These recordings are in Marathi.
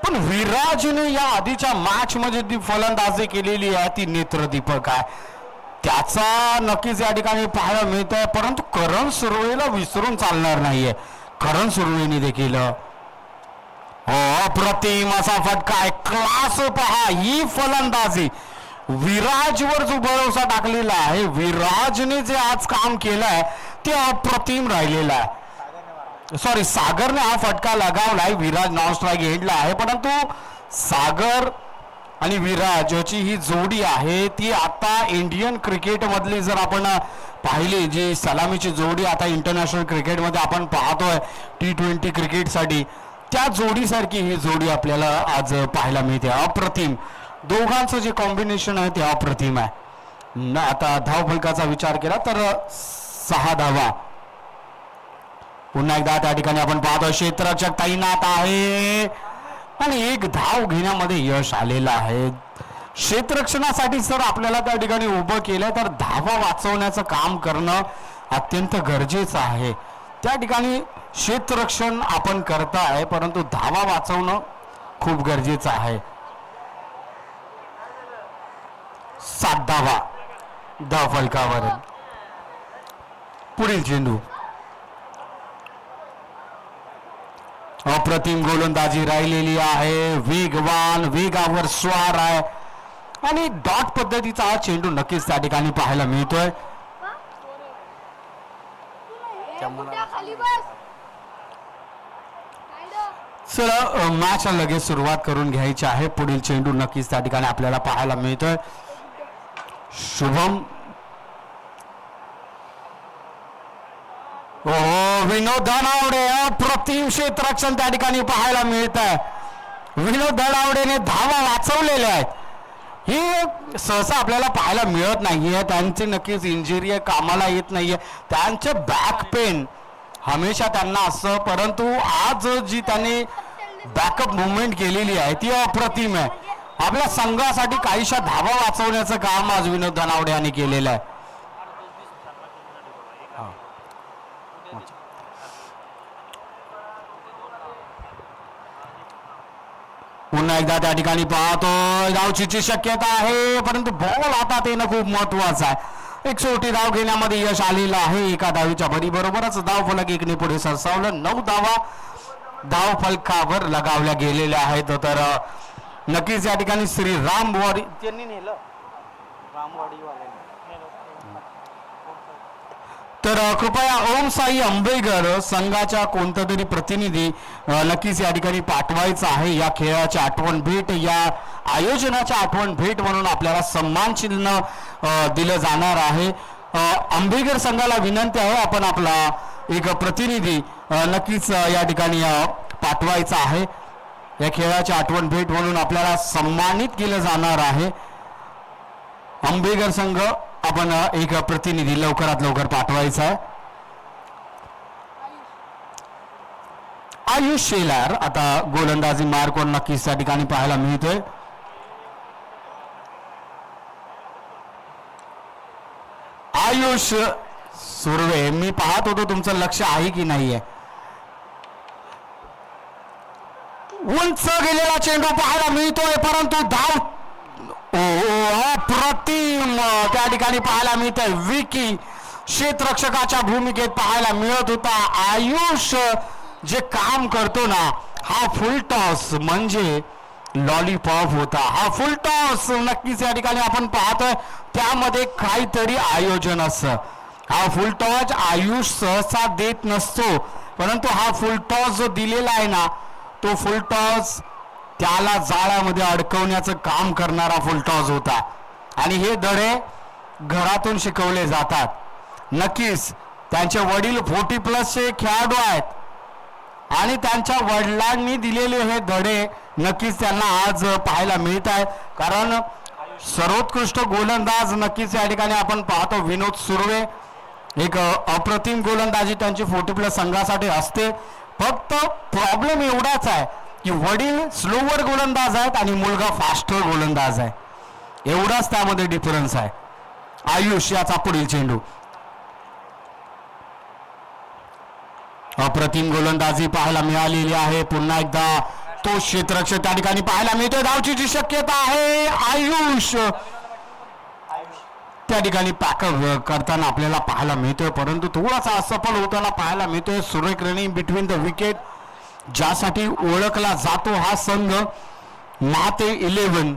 पण विराजने या आधीच्या मॅच मध्ये जी फलंदाजी केलेली आहे ती नेत्रदीपक आहे. त्याचा नक्कीच या ठिकाणी पाहायला मिळत आहे. परंतु करण सुरवेला विसरून चालणार नाहीये. करण सुरवेने देखील अप्रतिम असा फटका आहे. क्लास पहा, ही फलंदाजी विराजवर जो भरोसा टाकलेला आहे, विराजने जे आज काम केलंय ते अप्रतिम राहिलेलं आहे. सॉरी, सागरने हा फटका लगावलाय. विराज नॉन स्ट्राईक एंडला आहे. परंतु सागर आणि विराज याची ही जोडी आहे ती आता इंडियन क्रिकेट मधली जर आपण पाहिली, जी सलामीची जोडी आता इंटरनॅशनल क्रिकेटमध्ये आपण पाहतोय T20 क्रिकेटसाठी, त्या जोडीसारखी ही जोडी आपल्याला आज पाहायला मिळते. अप्रतिम दोघांचं जे कॉम्बिनेशन आहे ते अप्रतिम आहे. आता धावफलकाचा विचार केला तर 6 धावा. पुन्हा एकदा त्या ठिकाणी आपण पाहतो क्षेत्ररक्षक तैनात आहे आणि 1 धाव घेण्यामध्ये यश आलेलं आहे. क्षेत्ररक्षणासाठी जर आपल्याला त्या ठिकाणी उभं केलं तर धावा वाचवण्याचं काम करणं अत्यंत गरजेचं आहे. त्या ठिकाणी क्षेत्ररक्षण आपण करताय परंतु धावा वाचवणं खूप गरजेचं आहे. 7 धावा धावफलकावर. पुढील चेंडू. अप्रतिम गोलंदाजी राहिलेली आहे. वेगवान, वेगावर स्वार आहे आणि डॉट पद्धतीचा हा चेंडू नक्कीच त्या ठिकाणी पाहायला मिळतोय. चला मॅच लगेच सुरुवात करून घ्यायची आहे. पुढील चेंडू नक्कीच त्या ठिकाणी आपल्याला पाहायला मिळतोय. शुभम, विनोद धनावडे, अप्रतिम क्षेत्ररक्षण त्या ठिकाणी पाहायला मिळत आहे. विनोद धनावडेने धावा वाचवलेल्या आहेत. ही सहसा आपल्याला पाहायला मिळत नाहीये. त्यांची नक्कीच इंजुरी आहे, कामाला येत नाहीये. त्यांचे बॅक पेन हमेशा त्यांना असतं, परंतु आज जी त्यांनी बॅकअप मुवमेंट केलेली आहे ती अप्रतिम आहे. आपल्या संघासाठी काहीशा धावा वाचवण्याचं काम आज विनोद धनावडे यांनी केलेलं आहे. पुन्हा एकदा त्या ठिकाणी पाहतो धावचीची शक्यता आहे परंतु बॉल हातात येणं खूप महत्वाचं आहे. 108 धाव घेण्यामध्ये यश आलेलं आहे. एका धावीच्या बरोबरच धावफलक 1ने पुढे सरसावलं. 9 धावा धावफलकावर लगावल्या गेलेल्या आहेत. तर नक्कीच या ठिकाणी श्री रामवाडी त्यांनी नेलं. तर कृपया ओम साई अंबेगर संघाच्या कोणता तरी प्रतिनिधी नक्कीच या ठिकाणी पाठवायचा आहे. या खेळाची आठवण भेट, या आयोजनाच्या आठवण भेट म्हणून आपल्याला सन्मान चिन्ह दिलं जाणार आहे. अंबेगर संघाला विनंती आहे आपण आपला एक प्रतिनिधी नक्कीच या ठिकाणी पाठवायचा आहे. या खेळाची आठवण भेट म्हणून आपल्याला सन्मानित केलं जाणार आहे. अंबेगर संघ आपण एक प्रतिनिधी लवकरात लवकर पाठवायचा आहे. आयुष शेलार आता गोलंदाजी मार्क नक्कीच त्या ठिकाणी पाहायला मिळतोय. आयुष सुर्वे, मी पाहत होतो तुमचं लक्ष आहे की नाहीये. उंच गेलेला चेंडू पाहायला मिळतोय परंतु धाव अप्रतिम त्या ठिकाणी पाहायला मिळतंय. विकी क्षेत्ररक्षकाच्या भूमिकेत पाहायला मिळत होता. आयुष जे काम करतो ना, हा फुल टॉस म्हणजे लॉलीपॉप होता. हा फुल टॉस नक्कीच या ठिकाणी आपण पाहतोय त्यामध्ये काहीतरी आयोजन असतं. हा फुल टॉस आयुष सहसा देत नसतो परंतु हा फुल टॉस जो दिलेला आहे ना, तो फुल टॉस त्याला जाळ्यामध्ये अडकवण्याचं काम करणारा फुल टॉस होता. आणि हे धडे घरातून शिकवले जातात. नक्कीच त्यांचे वडील 40+ खेळाडू आहेत आणि त्यांच्या वडिलांनी दिलेले हे धडे नक्कीच त्यांना आज पाहायला मिळत आहेत. कारण सर्वोत्कृष्ट गोलंदाज नक्कीच या ठिकाणी आपण पाहतो विनोद सुर्वे, एक अप्रतिम गोलंदाजी त्यांची 40+ संघासाठी असते. फक्त प्रॉब्लेम एवढाच आहे की वडील स्लोवर गोलंदाज आहेत आणि मुलगा फास्टर गोलंदाज आहे. एवढाच त्यामध्ये डिफरन्स आहे. आयुष याचा पुढील चेंडू. अप्रतिम गोलंदाजी पाहायला मिळालेली आहे. पुन्हा एकदा तो क्षेत्ररक्षक त्या ठिकाणी पाहायला मिळतोय. धावची जी शक्यता आहे आयुष त्या ठिकाणी पॅकअप करताना आपल्याला पाहायला मिळतोय, परंतु थोडासा असफल होताना पाहायला मिळतोय. सुरेख रनिंग बिटवीन द विकेट ज्यासाठी ओळखला जातो हा संघ महाते 11.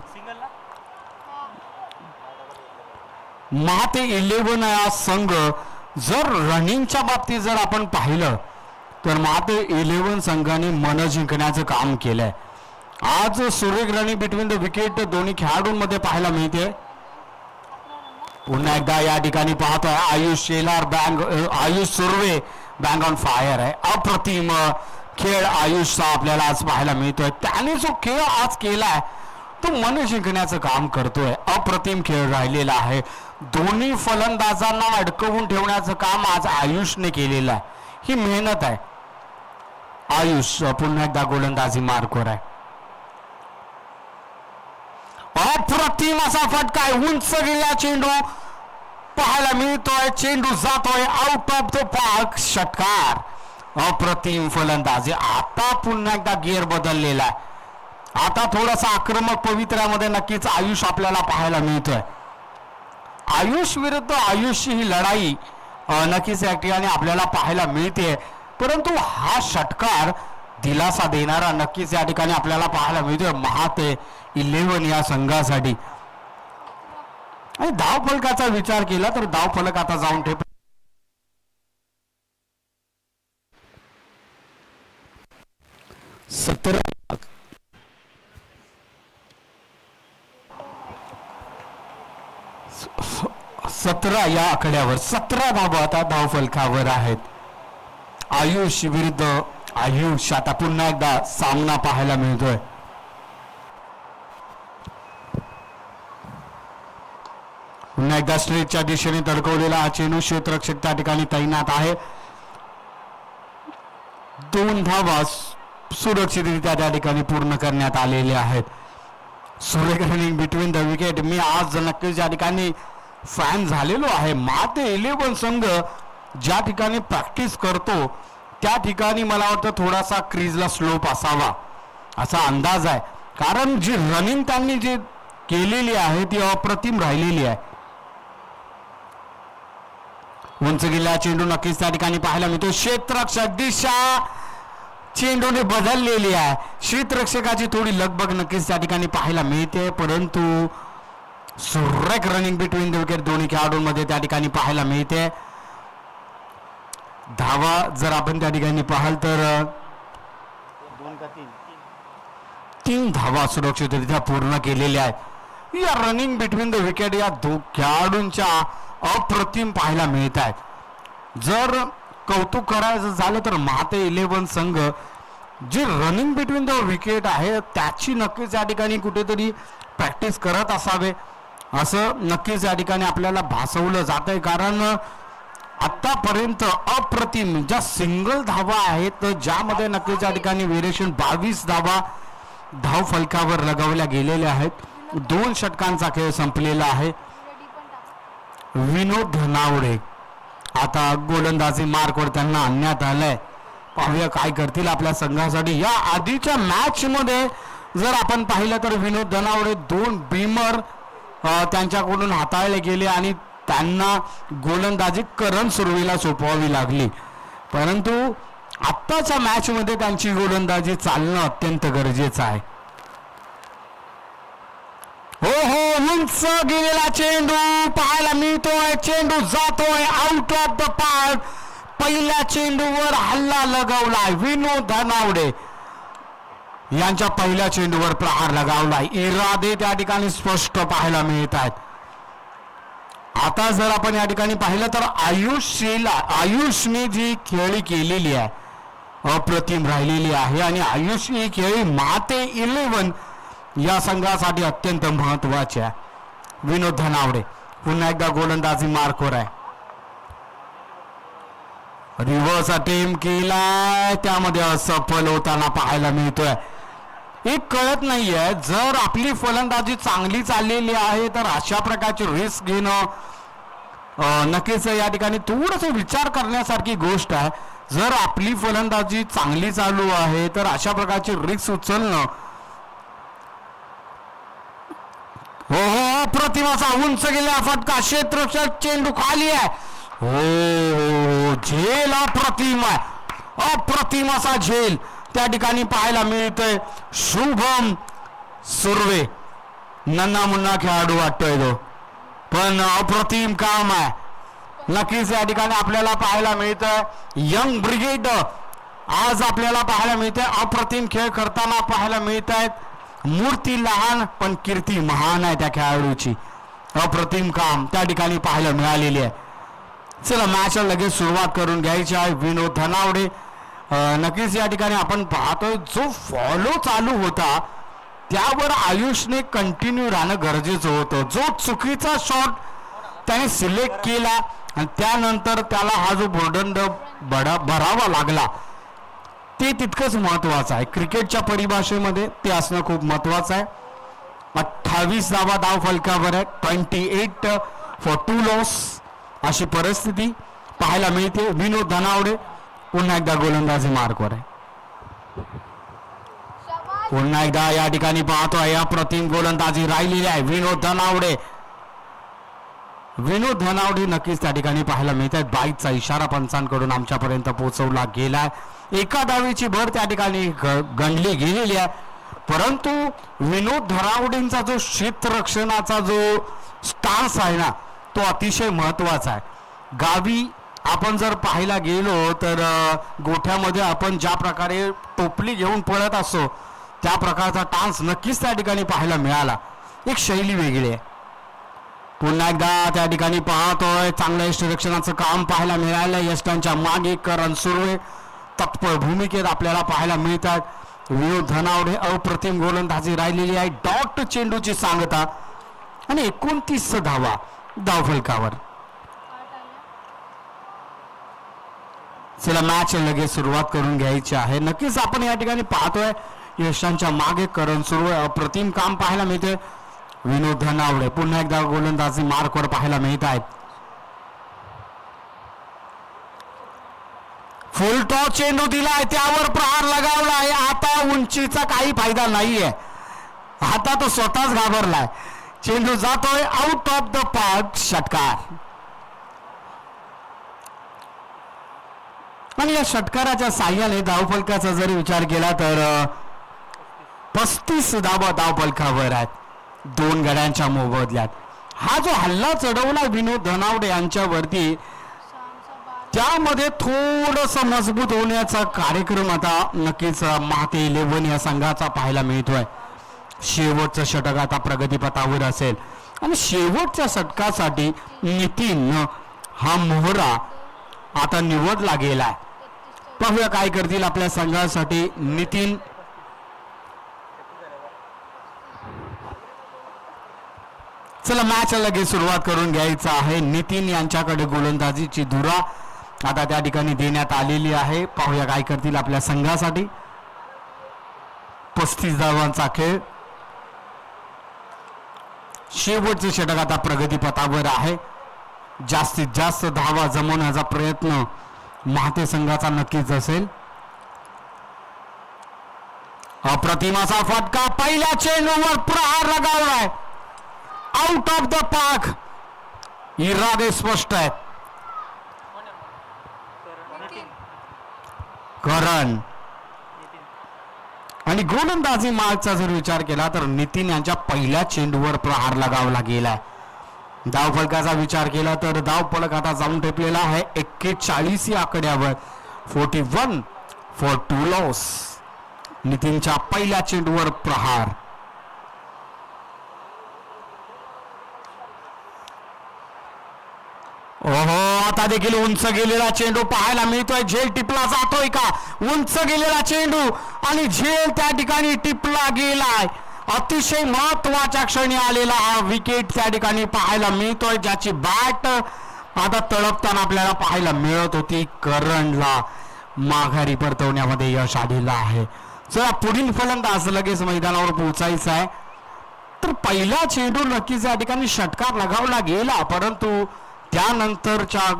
महाते 11 हा संघ जर रनिंगच्या बाबतीत जर आपण पाहिलं तर महाते 11 संघाने मन जिंकण्याचं काम केलंय. आज सुरेख रनिंग बिटवीन द विकेट दोन्ही खेळाडूंमध्ये पाहायला मिळते. पुन्हा एकदा या ठिकाणी पाहतोय Ayush Shelar Ayush Surve bang on fire आहे. अप्रतिम खेळ आयुषचा आपल्याला आज पाहायला मिळतोय. त्याने जो खेळ आज केलाय तो मन जिंकण्याचं काम करतोय. अप्रतिम खेळ राहिलेला आहे. दोन्ही फलंदाजांना अडकवून ठेवण्याचं काम आज आयुषने केलेलं आहे. ही मेहनत आहे. आयुष पुन्हा एकदा गोलंदाजी मार्कवर आहे. अप्रतिम असा फटका आहे. उंच गेला चेंडू पाहायला मिळतोय. चेंडू जातोय आउट ऑफ द पार्क. षटकार. अप्रतिम फलंदाजी. आता पुन्हा एकदा गिअर बदललेला आहे. आता थोडासा आक्रमक पवित्र्यामध्ये नक्कीच आयुष आपल्याला पाहायला मिळतोय. आयुष विरुद्ध आयुषची ही लढाई नक्कीच या ठिकाणी आपल्याला पाहायला मिळते, परंतु हा षटकार दिलासा देणारा नक्कीच या ठिकाणी आपल्याला पाहायला मिळतोय महाते 11 या संघासाठी. आणि धावफलकाचा विचार केला तर धावफलक आता जाऊन ठेप 17 या आकड्यावर 17 धावा आता धावफलकावर आहेत. आयुष विरुद्ध आयुष आता पुन्हा एकदा सामना पाहायला मिळतोय. पुन्हा एकदा स्ट्रेटच्या दिशेने धडकवलेला हा चेंडू क्षेत्ररक्षक त्या ठिकाणी तैनात आहे. 2 धावा सुरक्षितरित्या त्या ठिकाणी पूर्ण करण्यात आलेल्या आहेत. सुरेख रनिंग बिटवीन द विकेट. मी आज नक्कीच या ठिकाणी फॅन झालेलो आहे. महाते 11 संघ ज्या ठिकाणी प्रॅक्टिस करतो त्या ठिकाणी मला वाटतं थोडासा क्रीजला स्लोप असावा असा अंदाज आहे, कारण जी रनिंग त्यांनी जी केलेली आहे ती अप्रतिम राहिलेली आहे. उंच गेला चेंडू नक्कीच त्या ठिकाणी पाहायला मिळतो. क्षेत्ररक्षक दिशा चेंडूने बदललेली आहे. क्षेत्ररक्षकाची थोडी लगबग नक्कीच त्या ठिकाणी पाहायला मिळते, परंतु सुरेख रनिंग बिटवीन द विकेट दोन्ही खेळाडूंमध्ये त्या ठिकाणी पाहायला मिळते. धावा जर आपण त्या ठिकाणी पाहाल तर 3 धावा सुरक्षितरित्या पूर्ण केलेल्या आहेत. या रनिंग बिटवीन द विकेट या खेळाडूंच्या अप्रतिम पाहायला मिळत आहेत. जर कौतुक करायचं झालं तर महाते 11 संघ जी रनिंग बिटवीन द विकेट आहे त्याची नक्कीच या ठिकाणी कुठेतरी प्रॅक्टिस करत असावे असं नक्कीच या ठिकाणी आपल्याला भासवलं जात आहे. कारण आतापर्यंत अप्रतिम ज्या सिंगल धावा आहेत ज्यामध्ये नक्कीच या ठिकाणी व्हेरिएशन 22 धावा धाव फलकावर लगावल्या गेलेल्या आहेत. 2 षटकांचा खेळ संपलेला आहे. विनोद धनावडे आता गोलंदाजी मार्कवर त्यांना आणण्यात आलंय. पाहूया काय करतील आपल्या संघासाठी. या आधीच्या मॅच मध्ये जर आपण पाहिलं तर विनोद धनावडे 2 बीमर त्यांच्याकडून हाताळले गेले आणि त्यांना गोलंदाजी करण सुर्वेला सोपवावी लागली, परंतु आत्ताच्या मॅच मध्ये त्यांची गोलंदाजी चालणं अत्यंत गरजेचं आहे. हो उंच गेलेला चेंडू पाहायला मिळतोय. चेंडू जातोय आउट ऑफ द पार्क. पहिल्या चेंडूवर हल्ला लगावलाय. विनोद धनावडे यांच्या पहिल्या चेंडूवर प्रहार लगावलाय. इरादे त्या ठिकाणी स्पष्ट पाहायला मिळत आहेत. आता जर आपण या ठिकाणी पाहिलं तर आयुषने जी खेळी केलेली आहे अप्रतिम राहिलेली आहे आणि आयुष ही खेळी महाते 11 या संघासाठी अत्यंत महत्वाची आहे. विनोद धनावडे पुन्हा एकदा गोलंदाजी मार्कवर आहे. रिव्हर्स अटेम्प्ट केलाय त्यामध्ये असफल होताना पाहायला मिळतोय. एक कळत नाहीये जर आपली फलंदाजी चांगली चाललेली आहे तर अशा प्रकारची रिस्क घेणं नक्कीच या ठिकाणी थोडंसं विचार करण्यासारखी गोष्ट आहे. जर आपली फलंदाजी चांगली चालू आहे तर अशा प्रकारची रिस्क उचलणं हो हो अप्रतिम असा उंच गेलेला फटका क्षेत्ररक्षक चेंडू खाली आहे हो झेल अप्रतिम आहे अप्रतिम असा झेल त्या ठिकाणी पाहायला मिळतोय शुभम सुर्वे नन्ना मुन्ना खेळाडू वाटतोय तो पण अप्रतिम काम आहे नक्कीच या ठिकाणी आपल्याला पाहायला मिळतंय यंग ब्रिगेड आज आपल्याला पाहायला मिळते अप्रतिम खेळ करताना पाहायला मिळत आहेत मूर्ती लहान पण कीर्ती महान आहे त्या खेळाडूची अप्रतिम काम त्या ठिकाणी पाहायला मिळालेली आहे चला मॅचला लगेच सुरुवात करून घ्यायची आहे विनोद धनावडे नक्कीच या ठिकाणी आपण पाहतोय जो फॉलो चालू होता त्यावर आयुषने कंटिन्यू राहणं गरजेचं होतं जो चुकीचा शॉट त्याने सिलेक्ट केला आणि त्यानंतर त्याला हा जो भोर्दंड भरावा लागला ते तितकंच महत्वाचं आहे क्रिकेटच्या परिभाषेमध्ये ते असणं खूप महत्वाचं आहे 28 धावा धाव फलकावर आहे 28 फॉर 2 लॉस अशी परिस्थिती पाहायला मिळते विनोद धनावडे पुन्हा एकदा गोलंदाजी मार्कवर आहे पुन्हा एकदा या ठिकाणी पाहतोय अप्रतिम गोलंदाजी राहिलेली आहे विनोद धनावडे नक्कीच त्या ठिकाणी पाहायला मिळत आहेत बाईकचा इशारा पंचांकडून आमच्यापर्यंत पोहोचवला गेलाय एका धावेची भर त्या ठिकाणी गणली गेलेली आहे परंतु विनोद धनावडेंचा जो क्षेत्ररक्षणाचा जो स्टान्स आहे ना तो अतिशय महत्वाचा आहे गावी आपण जर पाहायला गेलो तर गोठ्यामध्ये आपण ज्या प्रकारे टोपली घेऊन पळत असतो त्या प्रकारचा टान्स नक्कीच त्या ठिकाणी पाहायला मिळाला एक शैली वेगळी आहे पुन्हा एकदा त्या ठिकाणी पाहतोय चांगल्या यष्टरक्षणाचं काम पाहायला मिळालं यष्टांच्या मागे करण सुर्वे तत्पर भूमिकेत आपल्याला पाहायला मिळतात विनोद धनावडे अप्रतिम गोलंदाजी राहिलेली आहे डॉट चेंडूची सांगता आणि 29 धावा धावफलकावर चला मॅच लगेच सुरुवात करून घ्यायची आहे नक्कीच आपण या ठिकाणी पाहतोय यशांच्या मागे करण सुर्वे अप्रतिम काम पाहायला मिळते विनोद धनावडे पुन्हा एकदा गोलंदाजी मार्कवर पाहायला मिळत आहेत फुल टॉस चेंडू दिलाय त्यावर प्रहार लगावला आहे आता उंचीचा काही फायदा नाहीये आता तो स्वतःच घाबरलाय चेंडू जातोय आउट ऑफ द पार्क षटकार आणि या षटकाराच्या साह्याने धावफलकाचा जरी विचार केला तर 35 धावा धावफलकावर आहेत 2 गड्यांच्या मोबदल्यात हा जो हल्ला चढवला विनोद धनावडे यांच्यावरती त्यामध्ये थोडस मजबूत होण्याचा कार्यक्रम आता नक्कीच माते 11 या संघाचा पाहायला मिळतोय शेवटचं षटक आता प्रगतीपथावर असेल आणि शेवटच्या षटकासाठी नितीन हा मोहरा आता निवडला गेलाय पाहूया काय करतील आपल्या संघासाठी नितीन चला मॅच लगेच सुरुवात करून घ्यायचं आहे नितीन यांच्याकडे गोलंदाजीची धुरा आता त्या ठिकाणी देण्यात आलेली आहे पाहूया काय करतील आपल्या संघासाठी 35 धावांचा खेळ शेवटचे षटक आता प्रगतीपथावर आहे जास्तीत जास्त धावा जमवण्याचा प्रयत्न महाते संघाचा नक्कीच असेल अप्रतिमाचा फटका पहिल्या चेंडूवर प्रहार लगावलाय आउट ऑफ द पार्क इरादे स्पष्ट आहेत करण आणि गोलंदाजी मार्कचा जर विचार केला तर नितीन यांच्या पहिल्या चेंडूवर प्रहार लगावला गेलाय धावफलकाचा विचार केला तर धावफलक आता जाऊन टेपलेला आहे 41 या आकड्यावर 41 फॉर 2 लॉस नितीनच्या पहिल्या चेंडूवर प्रहार ओहो आता देखील उंच गेलेला चेंडू पाहायला मिळतोय झेल टिपला जातोय का उंच गेलेला चेंडू आणि झेल त्या ठिकाणी टिपला गेलाय अतिशय महत्वाच्या क्षणी आलेला हा विकेट त्या ठिकाणी पाहायला मिळतोय ज्याची बॅट आता तळपताना आपल्याला पाहायला मिळत होती करणला माघारी परतवण्यामध्ये यश आलेलं आहे चला पुढील फलंदाज लगेच मैदानावर पोहोचायचा आहे तर पहिला चेंडू नक्कीच या ठिकाणी षटकार लगावला गेला परंतु त्यानंतरच्या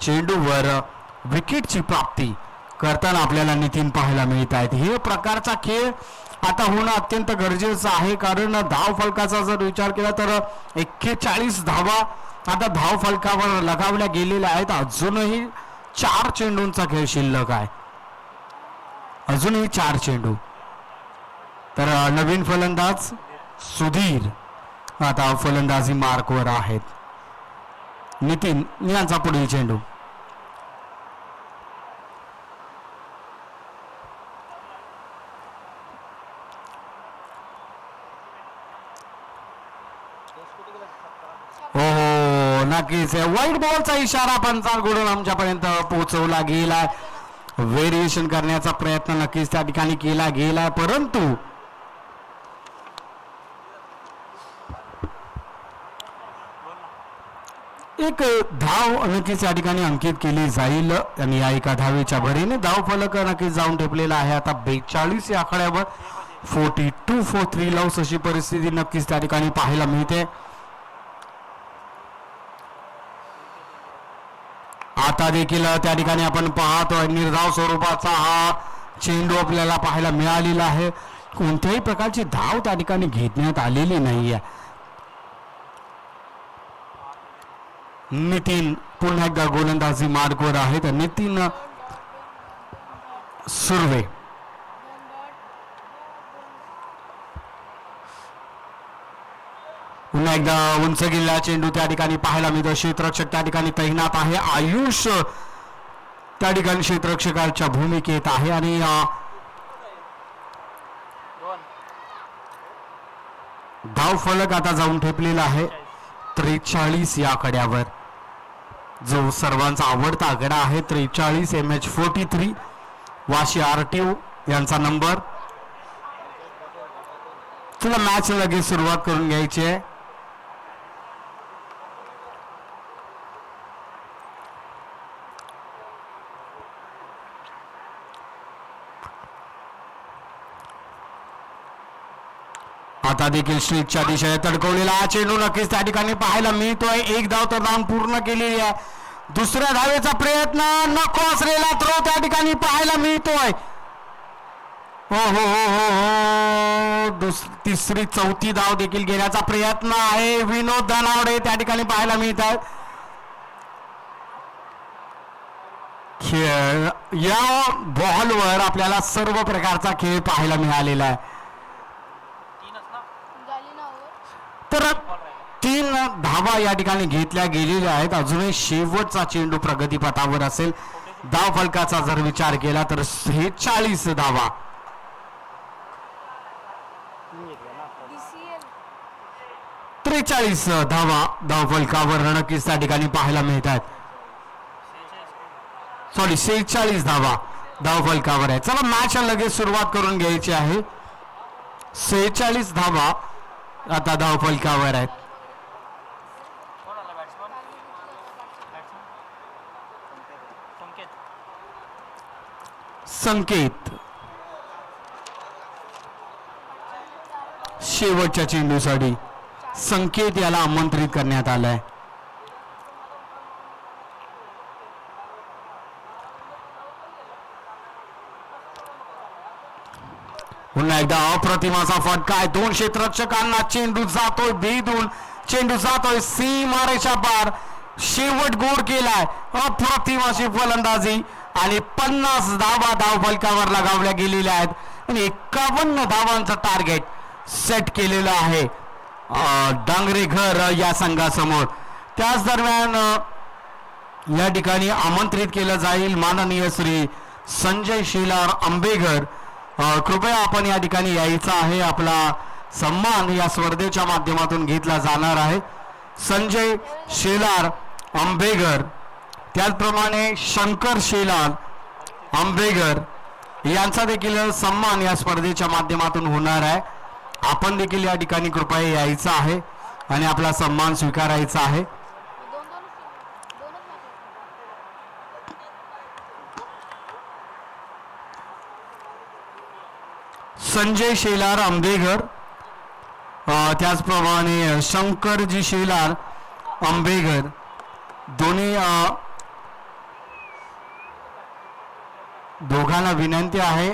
चेंडूवर विकेटची प्राप्ती करताना आपल्याला नितीन पाहायला मिळत आहेत. हे प्रकारचा खेळ आता होणं अत्यंत गरजेचं आहे, कारण धाव फलकाचा जर विचार केला तर 41 धावा आता धाव फलकावर लगावल्या गेलेल्या आहेत. अजूनही 4 चेंडूंचा खेळ शिल्लक आहे, अजूनही 4 चेंडू. तर नवीन फलंदाज सुधीर आता फलंदाजी मार्कवर आहेत. नितीन यांचा पुढील चेंडू. हो नक्कीच व्हाईट बॉलचा इशारा पंचांकडून आमच्यापर्यंत पोहोचवला गेला. व्हेरिएशन करण्याचा प्रयत्न नक्कीच त्या ठिकाणी केला गेला, परंतु एक धाव नक्कीच या ठिकाणी अंकित केली जाईल आणि या एका धावेच्या भरीने धाव फलक नक्कीच जाऊन ठेपलेला आहे. आता 42 या आकड्यावर 42 for 3 लॉस अशी परिस्थिती नक्कीच त्या ठिकाणी पाहायला मिळते. आता देखील त्या ठिकाणी आपण पाहतोय निर्धाव स्वरूपाचा हा चेंडू आपल्याला पाहायला मिळालेला आहे. कोणत्याही प्रकारची धाव त्या ठिकाणी घेण्यात आलेली नाहीये. नितीन पुन्हा एकदा गोलंदाजी मार्गवर आहेत. नितीन सुर्वे पुन्हा एकदा उंच गेलेला चेंडू त्या ठिकाणी पाहायला मिळतो. क्षेत्ररक्षक त्या ठिकाणी तैनात आहे. आयुष त्या ठिकाणी क्षेत्ररक्षकाच्या भूमिकेत आहे आणि धाव फलक आता जाऊन ठेपलेला आहे 43 या आकड्यावर, जो सर्वांचा आवडता आकडा आहे. 43 MH43 वाशी आरटीओ यांचा नंबर. तुला मॅच लगेच सुरुवात करून घ्यायची आहे. आता देखील स्ट्रीटच्या दिशेने तडकवलेला हा चेंडू नक्कीच त्या ठिकाणी पाहायला मिळतोय. एक धाव तर धाव पूर्ण केलेली आहे. दुसऱ्या धावेचा प्रयत्न नको असलेला थ्रो त्या ठिकाणी पाहायला मिळतोय. हो हो हो हो हो तिसरी चौथी धाव देखील घेण्याचा प्रयत्न आहे. विनोद धनावडे त्या ठिकाणी पाहायला मिळतात. खेळ या बॉलवर आपल्याला सर्व प्रकारचा खेळ पाहायला मिळालेला आहे. तर 3 धावा या ठिकाणी घेतल्या गेलेल्या आहेत. अजूनही शेवटचा चेंडू प्रगतीपथावर असेल. धाव फलकाचा जर विचार केला तर 46 धावा. 43 धावा धाव फलकावर नक्कीच त्या ठिकाणी पाहायला मिळतात. 46 धावा धाव फलकावर आहे. चला मॅच लगेच सुरुवात करून घ्यायची आहे. 46 धावा आता धाव फलकावर आहेत. संकेत शेवटच्या चेंडूसाठी संकेत याला आमंत्रित करण्यात आलंय. पुन्हा एकदा अप्रतिमाचा फटका आहे. 2 क्षेत्ररक्षकांना चेंडू जातोय भेदून, चेंडू जातोय सीमारेषा पार. शेवट गोड केलाय. अप्रतिम अशी फलंदाजी आणि 50 धावा धाव फलकावर लगावल्या गेलेल्या आहेत आणि 51 धावांचं टार्गेट सेट केलेलं आहे डांगरेघर या संघासमोर. त्याच दरम्यान या ठिकाणी आमंत्रित केलं जाईल माननीय श्री संजय शेलार आंबेघर. कृपया आपण या ठिकाणी यायचं आहे. आपला सन्मान या स्पर्धेच्या माध्यमातून घेतला जाणार आहे. संजय शेलार आंबेघर, त्याचप्रमाणे शंकर शेलार आंबेघर यांचा देखील सन्मान या स्पर्धेच्या माध्यमातून होणार आहे. आपण देखील या ठिकाणी कृपया यायचं आहे आणि आपला सन्मान स्वीकारायचा आहे. संजय शेलार आंबेघर, त्याचप्रमाणे शंकरजी शेलार आंबेघर दोन्ही दोघांना विनंती आहे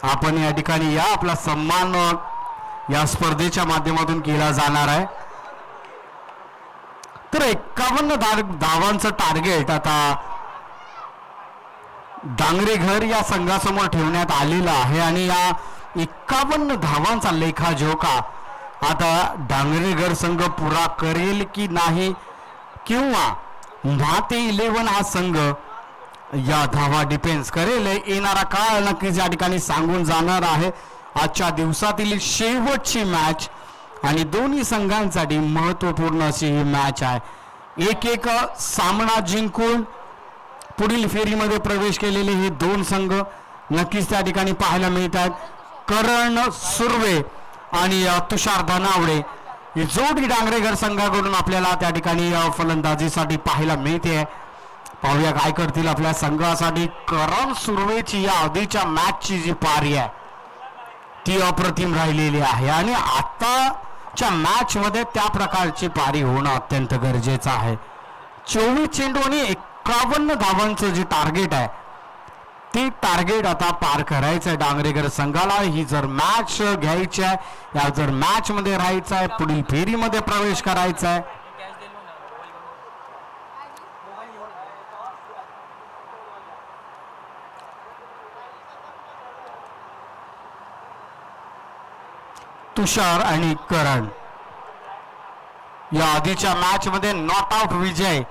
आपण या ठिकाणी या, आपला सन्मान या स्पर्धेच्या माध्यमातून केला जाणार आहे. तर 51 धावांचं टार्गेट आता डांगरेघर या संघासमोर ठेवण्यात आलेलं आहे आणि या 51 धावांचा लेखाजोखा आता डांगरेघर संघ पुरा करेल की नाही, किंवा माते 11 हा संघ या धावा डिफेन्स करेल. येणारा काळ नक्कीच या ठिकाणी सांगून जाणार आहे. आजच्या दिवसातील शेवटची मॅच आणि दोन्ही संघांसाठी महत्वपूर्ण अशी ही मॅच आहे. एक सामना जिंकून पुढील फेरीमध्ये प्रवेश केलेले हे दोन संघ नक्कीच त्या ठिकाणी पाहायला मिळतात. करण सुर्वे आणि तुषार धनावडे ही जोडी डांगरेघर संघाकडून आपल्याला त्या ठिकाणी फलंदाजीसाठी पाहायला मिळते. पाहूया काय करतील आपल्या संघासाठी. करण सुर्वेची या आधीच्या मॅचची जी पारी आहे ती अप्रतिम राहिलेली आहे आणि आताच्या मॅच मध्ये त्या प्रकारची पारी होणं अत्यंत गरजेचं आहे. 24 चेंडू आणि 51 धावांचं जे टार्गेट आहे ती टार्गेट आता पार करायचं आहे डांगरेघर संघाला. ही जर मॅच घ्यायची आहे, या जर मॅच मध्ये राहायचं आहे, पुढील फेरीमध्ये प्रवेश करायचा आहे. तुषार आणि करण या आधीच्या मॅच मध्ये नॉट आउट विजय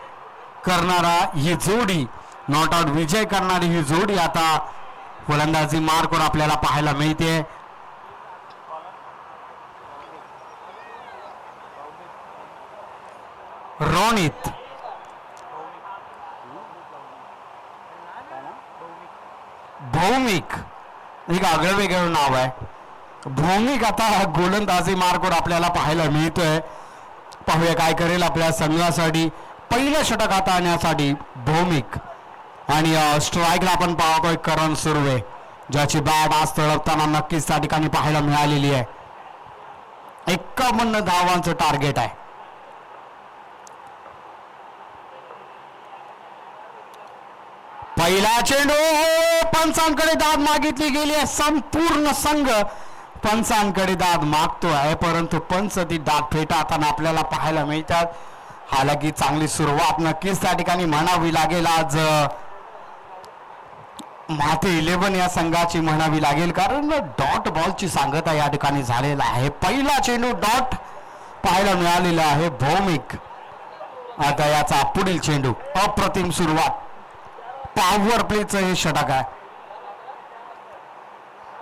करणारा ही जोडी, नॉट आउट विजय करणारी ही जोडी आता फलंदाजी मार्कवर आपल्याला पाहायला मिळते. रोनित भौमिक, एक आगळं वेगळं नाव आहे. भौमिक आता गोलंदाजी मार्कवर आपल्याला पाहायला मिळतोय. पाहूया काय करेल आपल्या संघासाठी. पहिलं षटक आता आणण्यासाठी भौमिक आणि स्ट्राईकला आपण पाहतोय करण सुर्वे, ज्याची बॅट आज तळपताना नक्कीच त्या ठिकाणी पाहायला मिळालेली आहे. 51 धावांचं टार्गेट आहे. पहिला चेंडू पंचांकडे दाद मागितली गेली आहे. संपूर्ण संघ पंचांकडे दाद मागतो आहे, परंतु पंच ती दाद फेटाळताना आपल्याला पाहायला मिळतात. हालाकी चांगली सुरुवात नक्कीच त्या ठिकाणी म्हणावी लागेल आज माते 11 या संघाची म्हणावी लागेल, कारण डॉट बॉलची सांगता या ठिकाणी झालेला आहे. पहिला चेंडू डॉट पाहायला मिळालेला आहे. भौमिक आता याचा पुढील चेंडू. अप्रतिम सुरुवात, पॉवर प्लेचं हे षटक आहे.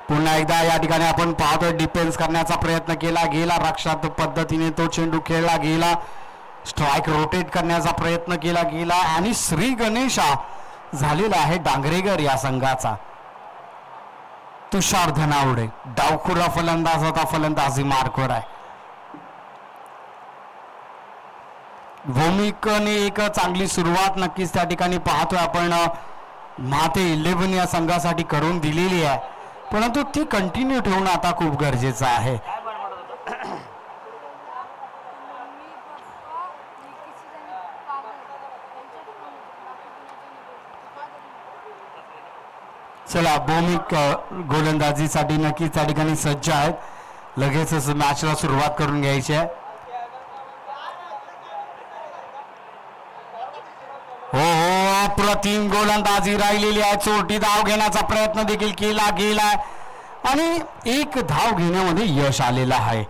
पुन्हा एकदा या ठिकाणी आपण पाहतोय डिफेन्स करण्याचा प्रयत्न केला गेला, रक्षात्मक पद्धतीने तो चेंडू खेळला गेला, स्ट्राईक रोटेट करण्याचा प्रयत्न केला गेला आणि श्री गणेशा झालेला आहे डांगरेघर या संघाचा. तुषार धनावडे डावखुरा फलंदाज होता, फलंदाजी मार्कवर आहे. भौमिकने एक चांगली सुरुवात नक्कीच त्या ठिकाणी पाहतोय आपण माते 11 या संघासाठी करून दिलेली आहे, परंतु ती कंटिन्यू ठेवणं आता खूप गरजेचं आहे. चला, भौमिक गोलंदाजीसाठी नक्कीच त्या ठिकाणी सज्ज आहेत. लगेचच मॅचला सुरुवात करून घ्यायची आहे. हो, अप्रतिम गोलंदाजी राहिलेली आहे. चोरटी धाव घेण्याचा प्रयत्न देखील केला गेला आणि एक धाव घेण्यामध्ये यश आलेलं आहे.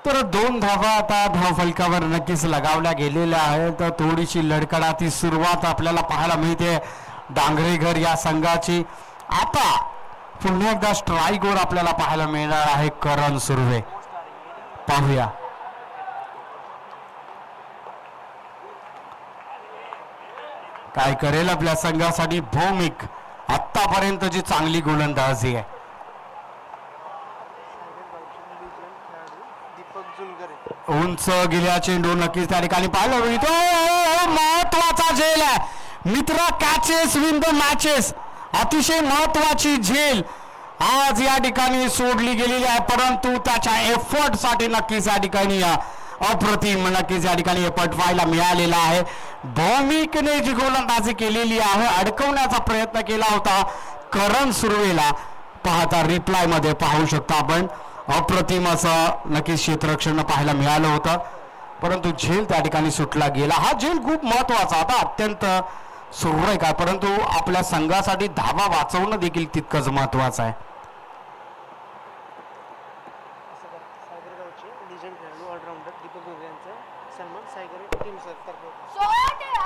तर 2 धावा आता धाव फलकावर नक्कीच लगावल्या गेलेल्या आहेत. तर थोडीशी लडखडाती सुरुवात आपल्याला पाहायला मिळते डांगरेघर या संघाची. आता पुन्हा एकदा स्ट्राईकवर आपल्याला पाहायला मिळणार आहे करण सुर्वे. पाहूया काय करेल आपल्या संघासाठी भौमिक. आतापर्यंतची चांगली गोलंदाजी आहे. उंच गेल्या चेंडू नक्कीच त्या ठिकाणी पाहायला मिळतो. महत्वाचा झेल आहे मित्र. कॅचेस विन द मॅचेस, अतिशय महत्वाची झेल आज या ठिकाणी सोडली गेलेली आहे, परंतु त्याच्या एफर्ट साठी नक्कीच या ठिकाणी अप्रतिम नक्कीच या ठिकाणी हे पटवायला मिळालेला आहे. भौमिकने जी गोलंदाजी केलेली आहे, अडकवण्याचा प्रयत्न केला होता करण सुर्वेला. पाहता रिप्लाय मध्ये पाहू शकता आपण, अप्रतिम असं नक्कीच क्षेत्ररक्षण पाहायला मिळालं होतं, परंतु झेल त्या ठिकाणी सुटला गेला. हा झेल खूप महत्वाचा आता, अत्यंत सुरेख आहे, परंतु आपल्या संघासाठी धावा वाचवणं देखील तितकंच महत्वाचं आहे.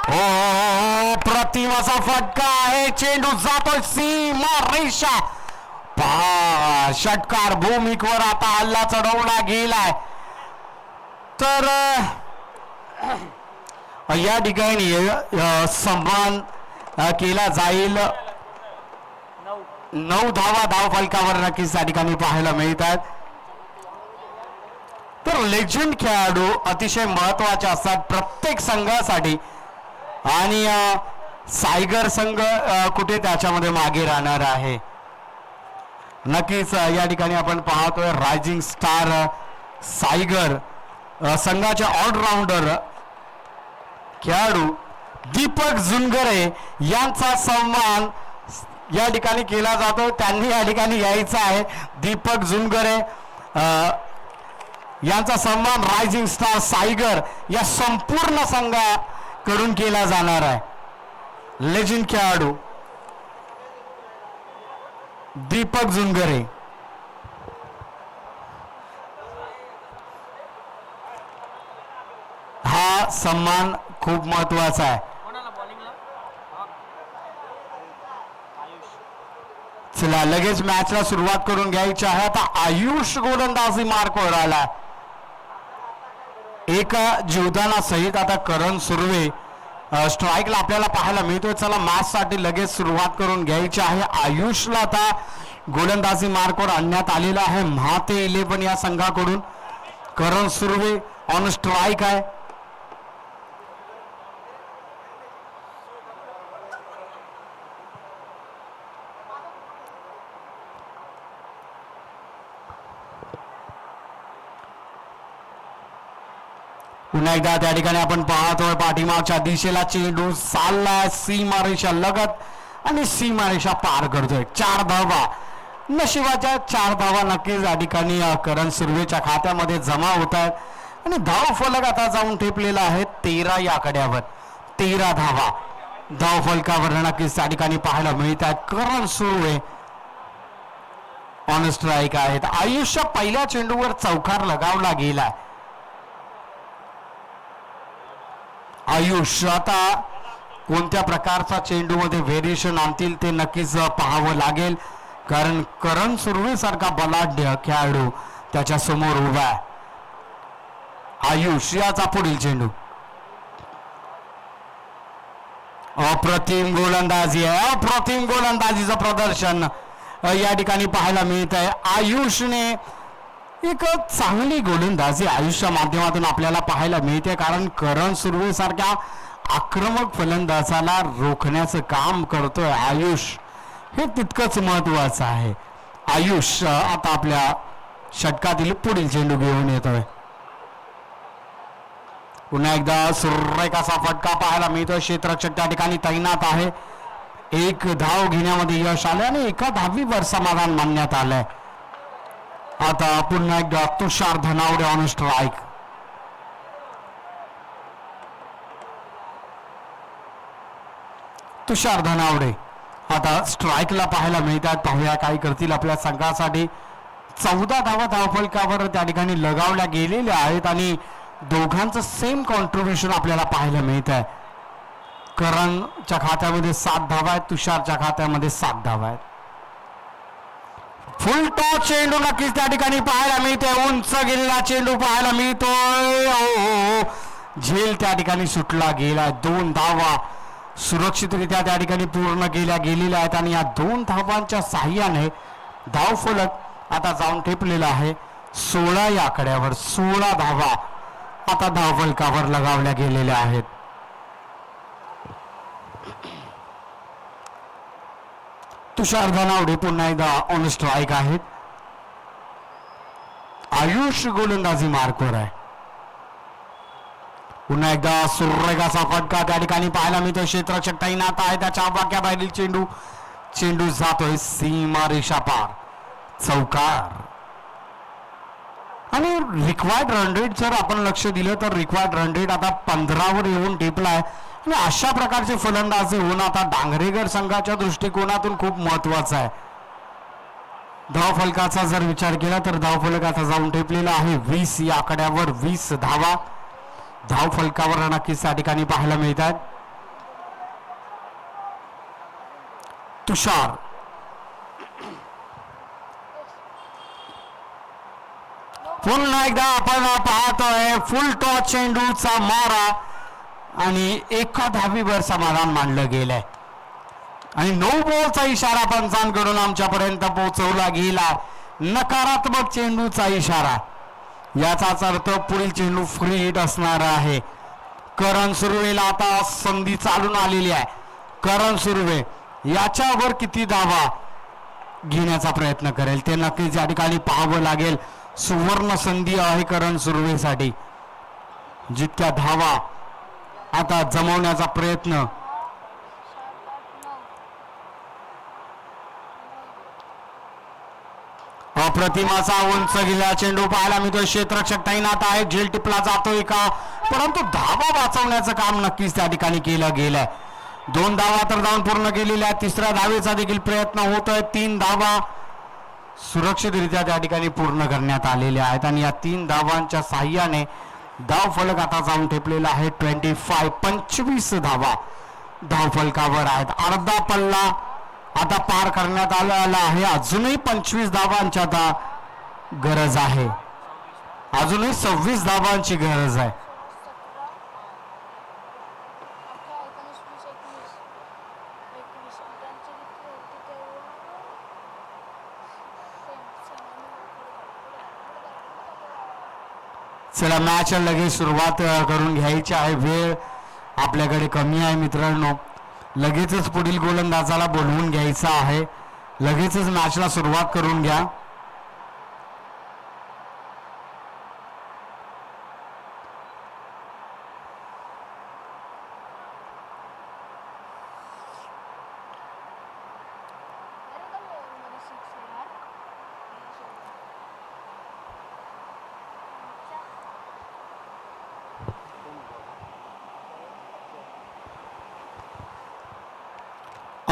हो, प्रतिम असा फटका आहे, चेंडू जातोय सीमा रेषा. षटकार भूमिकेवर आता हल्ला चढवला गेलाय. तर या ठिकाणी सन्मान केला जाईल. 9 धावा धावफलकावर नक्कीच त्या ठिकाणी पाहायला मिळतात. तर लेजंड खेळाडू अतिशय महत्वाचे असतात प्रत्येक संघासाठी, आणि सायगर संघ कुठे त्याच्यामध्ये मागे राहणार आहे. नक्कीच या ठिकाणी आपण पाहतोय रायझिंग स्टार सायगर संघाचे ऑलराऊंडर खेळाडू दीपक जुनगरे यांचा सन्मान या ठिकाणी केला जातो. त्यांनी या ठिकाणी यायचं आहे. दीपक जुनगरे यांचा सन्मान रायझिंग स्टार सायगर या संपूर्ण संघाकडून केला जाणार आहे. लेजंड खेळाडू दीपक जुनगरे. हा सन्मान खूप महत्वाचा आहे. चला लगेच मॅचला सुरुवात करून घ्यायची आहे. आता आयुष गोलंदाजी मार्कवर आला. एका जीवदाना सहित आता करण सुर्वे स्ट्राईकला आपल्याला पाहायला मिळतोय. चला मॅच साठी लगेच सुरुवात करून घ्यायची आहे. आयुषला आता गोलंदाजी मार्कवर आणण्यात आलेला आहे म्हाते 11 या संघाकडून. करण सुर्वे ऑन स्ट्राईक आहे. पुन्हा एकदा त्या ठिकाणी आपण पाहतोय पाठीमागच्या दिशेला चेंडू चाललाय सीमारेषा लगत, आणि सीमारेषा पार करतोय. 4 धावा, नशिबाच्या 4 धावा नक्कीच या ठिकाणी करण सुर्वेच्या खात्यामध्ये जमा होत आहेत. आणि धाव फलक आता जाऊन ठेपलेला आहे 13 या आकड्यावर. 13 धावा धाव फलकावर नक्कीच त्या ठिकाणी पाहायला मिळत आहेत. करण सुर्वे ऑन स्ट्राईक आहेत. आयुष्य पहिल्या चेंडूवर चौकार लगावला गेलाय. आयुष आता कोणत्या प्रकारचा चेंडू मध्ये व्हेरिएशन आणतील ते नक्कीच पाहावं लागेल, कारण करण सुर्वे सारखा बलाढ्य खेळाडू त्याच्या समोर उभा आहे. आयुष याचा पुढील चेंडू. अप्रतिम गोलंदाजी आहे. अप्रतिम गोलंदाजीचं प्रदर्शन या ठिकाणी पाहायला मिळत आहे. आयुषने एक चांगली गोलंदाजी आयुषच्या माध्यमातून आपल्याला पाहायला मिळते, कारण करण सुर्वे सारख्या आक्रमक फलंदाजाला रोखण्याचं काम करतोय आयुष. हे तितकंच महत्वाचं आहे. आयुष आता आपल्या षटकातील पुढील चेंडू घेऊन येतोय. पुन्हा एकदा सुरेख असा फटका पाहायला मिळतोय. क्षेत्ररक्षक त्या ठिकाणी तैनात आहे. 1 धाव घेण्यामध्ये यश आले आणि 1 धावीवर समाधान मानण्यात आलंय. आता पुन्हा एकदा तुषार धनावडे ऑन स्ट्राईक. तुषार धनावडे आता स्ट्राईकला पाहायला मिळतात. पाहूया काय करतील आपल्या संघासाठी. 14 धावा धावफलकावर त्या ठिकाणी लगावल्या गेलेल्या आहेत, आणि दोघांचं सेम कॉन्ट्रीब्युशन आपल्याला पाहायला मिळत आहे. करणच्या खात्यामध्ये 7 धावा आहेत, तुषारच्या खात्यामध्ये 7 धावा आहेत. फुल टॉस चेंडू नक्कीच त्या ठिकाणी पाहायला मिळते. उंच गेलेला चेंडू पाहायला मिळतोय. झेल त्या ठिकाणी सुटला गेला. 2 धावा सुरक्षितरित्या त्या ठिकाणी पूर्ण केल्या गेलेल्या आहेत, आणि या 2 धावांच्या साह्याने धाव फलक आता जाऊन ठेपलेला आहे 16 या आकड्यावर. 16 धावा आता धाव फलकावर लगावल्या गेलेल्या आहेत. तुषार धनावडे पुन्हा एकदा ऑन स्ट्राईक आहेत. आयुष गोलंदाजी मार्कवर आहे. पुन्हा एकदा सुरेखाचा फटका त्या ठिकाणी पाहायला मिळतो. क्षेत्ररक्षक तैनात आहे त्याच्या वाक्याबाहेरील चेंडू, चेंडू जातोय सीमा रेषा पार, चौकार. आणि रिक्वायर्ड रन रेट जर आपण लक्ष दिलं तर रिक्वायर्ड रन रेट आता 15वर येऊन टिपलाय. आणि अशा प्रकारचे फलंदाजी होणं आता डांगरेकर संघाच्या दृष्टिकोनातून खूप महत्वाचं आहे. धाव फलकाचा जर विचार केला तर धाव फलक आता जाऊन टिपलेला आहे 20 या आकड्यावर. 20 धावा धाव फलकावर नक्कीच त्या ठिकाणी पाहायला मिळतात. तुषार पुन्हा एकदा आपण पाहतोय फुल टॉस चेंडूचा मारा आणि एका धावीवर समाधान मानलं गेलंय. आणि 9 बॉलचा इशारा पंचांकडून आमच्यापर्यंत पोहोचवला गेला. नकारात्मक चेंडूचा इशारा, याचाच अर्थ पुढील चेंडू फ्री हिट असणार आहे. करण सुर्वेला आता संधी चालून आलेली आहे. करण सुर्वे याच्यावर किती धावा घेण्याचा प्रयत्न करेल ते नक्कीच या ठिकाणी पाहावं लागेल. सुवर्ण संधी आहे करण सुर्वेसाठी. जितक्या धावा आता जमवण्याचा प्रयत्न अप्रतिमाचा उंच गेला चेंडू पाहायला मिळतोय. क्षेत्ररक्षक तैनात आहे. झेल टिपला जातोय का, परंतु धावा वाचवण्याचं काम नक्कीच त्या ठिकाणी केलं गेलंय. 2 धावा तर जाऊन पूर्ण केलेल्या आहेत. 3ऱ्या धावेचा देखील प्रयत्न होतोय. 3 धावा सुरक्षितरित्या त्या ठिकाणी पूर्ण करण्यात आलेल्या आहेत. आणि या 3 धावांच्या साह्याने धाव फलक आता जाऊन ठेपलेला आहे 25 धावा धाव फलकावर आहेत. अर्धा पल्ला आता पार करण्यात आलेला आहे. अजूनही 25 धावांची आता गरज आहे. अजूनही 26 धावांची गरज आहे. चला मॅच लगेच सुरुवात करून घ्यायची आहे. वेळ आपल्याकडे कमी आहे मित्रांनो. लगेचच पुढील गोलंदाजाला बोलवून घ्यायचा आहे. लगेचच मॅचला सुरुवात करून घ्या.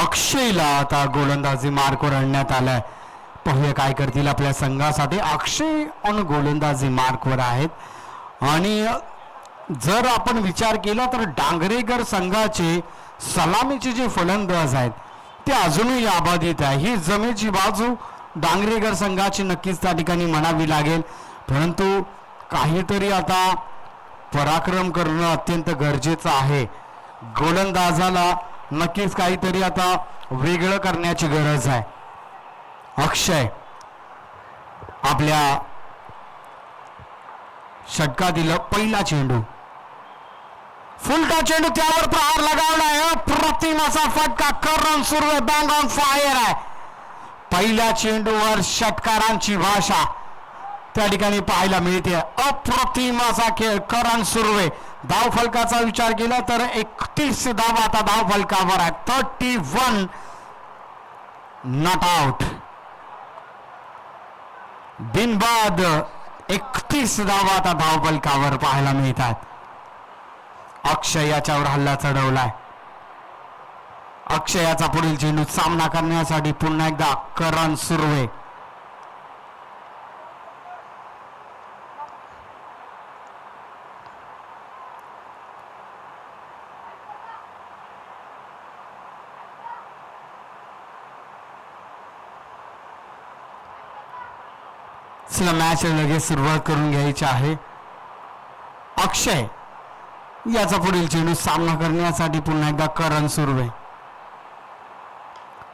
अक्षयला आता गोलंदाजी मार्कवर आणण्यात आलाय. पाहूया काय करतील आपल्या संघासाठी. अक्षय ऑन गोलंदाजी मार्कवर आहेत. आणि जर आपण विचार केला तर डांगरेकर संघाचे सलामीचे जे फलंदाज आहेत ते अजूनही अबाधित आहे. ही जमेची बाजू डांगरेकर संघाची नक्कीच त्या ठिकाणी म्हणावी लागेल. परंतु काहीतरी आता पराक्रम करणं अत्यंत गरजेचं आहे. गोलंदाजाला नक्कीच काहीतरी आता वेगळं करण्याची गरज आहे. अक्षय आपल्या षटकातील पहिला चेंडू, फुलटा चेंडू, त्यावर प्रहार लगावलाय. अप्रतिमाचा फटका. करण सुर्वे बँग ऑन फायर आहे. पहिल्या चेंडूवर षटकारांची भाषा त्या ठिकाणी पाहायला मिळते. अप्रतिमाचा खेळ करण सुर्वे. धाव फलकाचा विचार केला तर 31 धावा आता धाव फलकावर आहे. 31 नॉट आउट. बिनबाद 31 धावा आता धाव फलकावर पाहायला मिळतात. अक्षय याच्यावर हल्ला चढवलाय. अक्षयाचा पुढील चेंडू सामना करण्यासाठी पुन्हा एकदा करण सुर्वे. मॅच लगेच सुरुवात करून घ्यायची आहे. अक्षय याचा पुढील चेंडू सामना करण्यासाठी पुन्हा एकदा करण सुर्वे.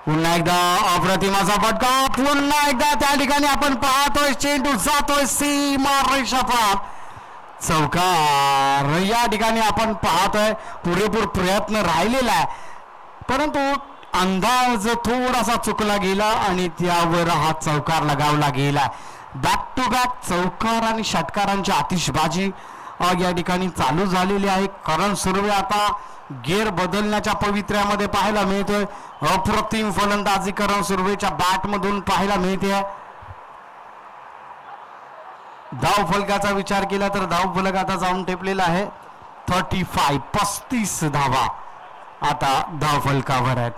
पुन्हा एकदा अप्रतिमाचा फटका. पुन्हा एकदा त्या ठिकाणी आपण पाहतोय चेंडू जातोय सीमा रेषा पार, चौकार. या ठिकाणी आपण पाहतोय पुरेपूर प्रयत्न राहिलेला आहे, परंतु अंदाज थोडासा चुकला गेला आणि त्यावर हा चौकार लगावला गेला. बॅक टू बॅक चौकार आणि षटकारांची आतिषबाजी या ठिकाणी चालू झालेली आहे. करण सुर्वे आता गेअर बदलण्याच्या पवित्र्यामध्ये पाहायला मिळतोय. अप्रतिम फलंदाजी करण सुर्वेच्या बॅट मधून पाहायला मिळते. धाव फलकाचा विचार केला तर धाव फलक आता जाऊन टेपलेला आहे 35 धावा आता धाव फलकावर आहेत.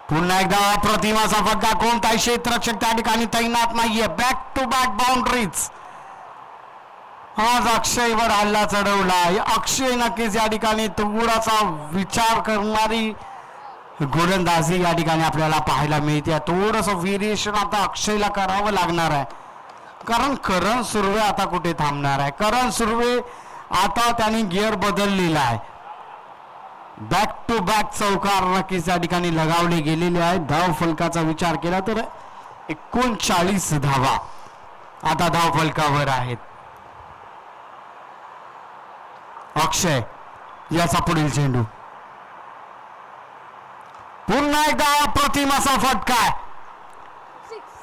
पुन्हा एकदा अप्रतिम असा फटका. कोणताही क्षेत्ररक्षक त्या ठिकाणी तैनात नाहीये. Back to back boundaries. आज अक्षयवर हल्ला चढवला. अक्षय नक्कीच या ठिकाणी थोडासा विचार करणारी गोलंदाजी या ठिकाणी आपल्याला पाहायला मिळते. थोडस व्हेरिएशन आता अक्षयला करावं लागणार आहे, कारण करण सुर्वे आता कुठे थांबणार आहे. करण सुर्वे आता त्यांनी गिअर बदललेला आहे. बॅक टू बॅक चौकार नक्कीच या ठिकाणी लगावले गेलेले आहेत. धाव फलकाचा विचार केला तर 39 धावा आता धाव फलकावर आहेत. अक्षय याचा पुढील चेंडू. पुन्हा एकदा अप्रतिम असा फटका.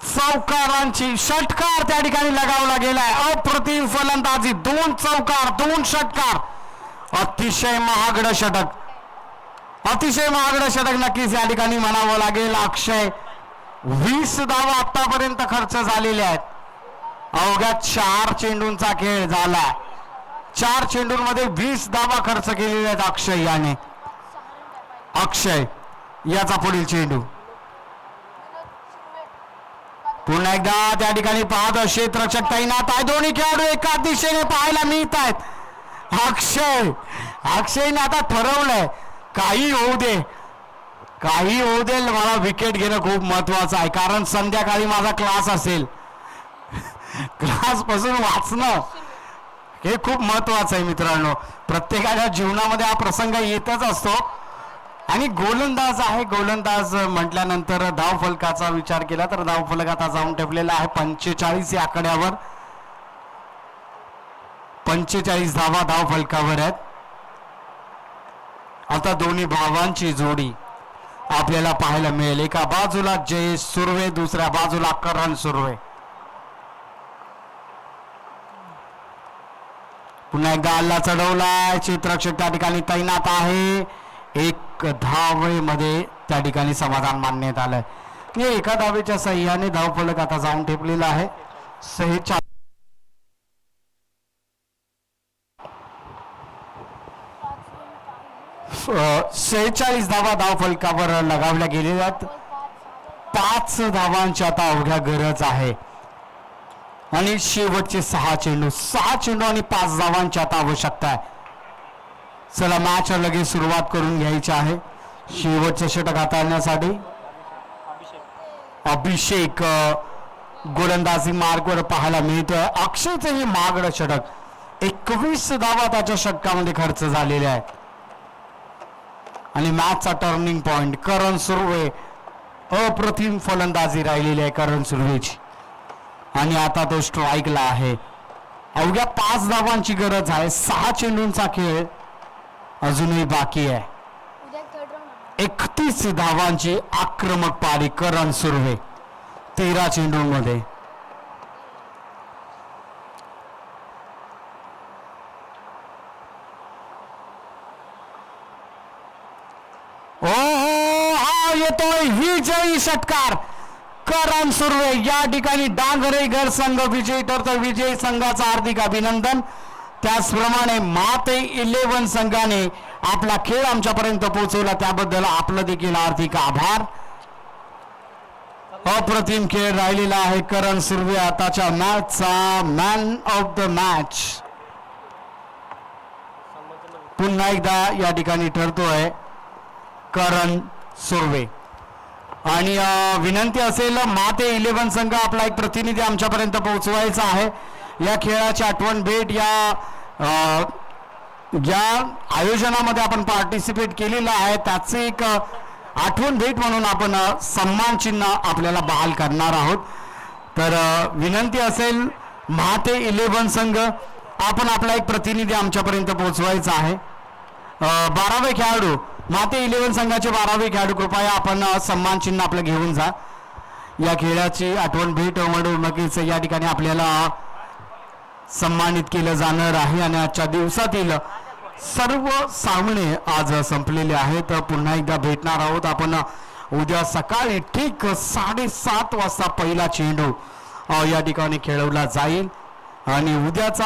चौकारांची षटकार त्या ठिकाणी लगावला गेलाय. अप्रतिम फलंदाजी. 2 चौकार 2 षटकार. अतिशय महागड षटक. अतिशय महागड षटक नक्कीच या ठिकाणी म्हणावं लागेल. अक्षय 20 धावा आतापर्यंत खर्च झालेले आहेत. अवघ्या 4 चेंडूंचा खेळ झाला. 4 चेंडूंमध्ये 20 धावा खर्च केलेल्या आहेत अक्षय याने. अक्षय याचा पुढील चेंडू. पुन्हा एकदा त्या ठिकाणी पाहत क्षेत्ररक्षक तैनात आहे. दोन्ही खेळाडू एका दिशेने पाहायला मिळत आहेत. अक्षयने आता ठरवलंय काही होऊ दे, काही होऊ दे, मला विकेट घेणं खूप महत्वाचं आहे, कारण संध्याकाळी माझा क्लास असेल. क्लास पासून वाचणं हे खूप महत्वाचं आहे मित्रांनो. प्रत्येकाच्या जीवनामध्ये हा प्रसंग येतच असतो. आणि गोलंदाज आहे. गोलंदाज म्हटल्यानंतर धाव फलकाचा विचार केला तर धाव फलक आता जाऊन ठेवलेला आहे 45 या आकड्यावर. 45 धावा धाव फलकावर आहेत. आता दोन्ही भावांची जोडी आपल्याला पाहायला मिळेल. एका बाजूला जयेश सुर्वे, दुसऱ्या बाजूला करण सुर्वे. पुन्हा एकदा हल्ला चढवलाय. क्षेत्ररक्षक त्या ठिकाणी तैनात आहे. 1 धावेमध्ये त्या ठिकाणी समाधान मानण्यात आलंय. एका धावेच्या सह्याने धाव फलक आता जाऊन ठेपलेला आहे 46 धावा धाव फलकावर लगावल्या गेलेल्या आहेत. 5 धावांची आता अवघ्या गरज आहे. आणि शेवटचे 6 चेंडू आणि 5 धावांची आता आवश्यकता आहे. चला मॅच लगेच सुरुवात करून घ्यायची आहे. शेवटचे षटक हाताळण्यासाठी अभिषेक गोलंदाजी मार्गवर पाहायला मिळतोय. अक्षयचे हे महागड षटक 21 धावा त्याच्या षटकामध्ये खर्च झालेले आहेत. आणि मॅचचा टर्निंग पॉइंट करण सुर्वे. अप्रतिम फलंदाजी राहिलेली आहे करण सुर्वेची. आणि आता तो स्ट्राईकला आहे. अवघ्या 5 धावांची गरज आहे. 6 चेंडूंचा खेळ अजूनही बाकी आहे. 31 धावांची आक्रमक पारी करण सुर्वे 13 चेंडूंमध्ये. हा येतोय विजयी षटकार करण सुर्वे. या ठिकाणी डांगरेघर संघ विजयी ठरतो. विजयी संघाचं हार्दिक अभिनंदन. त्याचप्रमाणे माते 11 संघाने आपला खेळ आमच्यापर्यंत पोहोचवला, त्याबद्दल आपलं देखील हार्दिक आभार. अप्रतिम खेळ राहिलेला आहे. करण सुर्वे आताच्या मॅचचा मॅन ऑफ द मॅच पुन्हा एकदा या ठिकाणी ठरतोय करण सुर्वे. आणि विनंती असेल माते 11 संघ आपला एक प्रतिनिधी आमच्यापर्यंत पोहोचवायचा आहे. या खेळाची आठवण भेट या आयोजनामध्ये आपण पार्टिसिपेट केलेलं आहे, त्याचे एक आठवण भेट म्हणून आपण सन्मान चिन्ह आपल्याला बहाल करणार आहोत. तर विनंती असेल माते 11 संघ आपण आपला एक प्रतिनिधी आमच्यापर्यंत पोहोचवायचा आहे. 12वे खेळाडू माते 11 संघाचे 12वे खेळाडू कृपया आपण सन्मान चिन्ह आपलं घेऊन जा. या खेळाची आठवण भेट म्हणून नक्कीच या ठिकाणी आपल्याला सन्मानित केलं जाणार आहे. आणि आजच्या दिवसातील सर्व सामने आज संपलेले आहेत. पुन्हा एकदा भेटणार आहोत आपण उद्या सकाळी ठीक 7:30 वाजता पहिला चेंडू या ठिकाणी खेळवला जाईल. आणि उद्याचा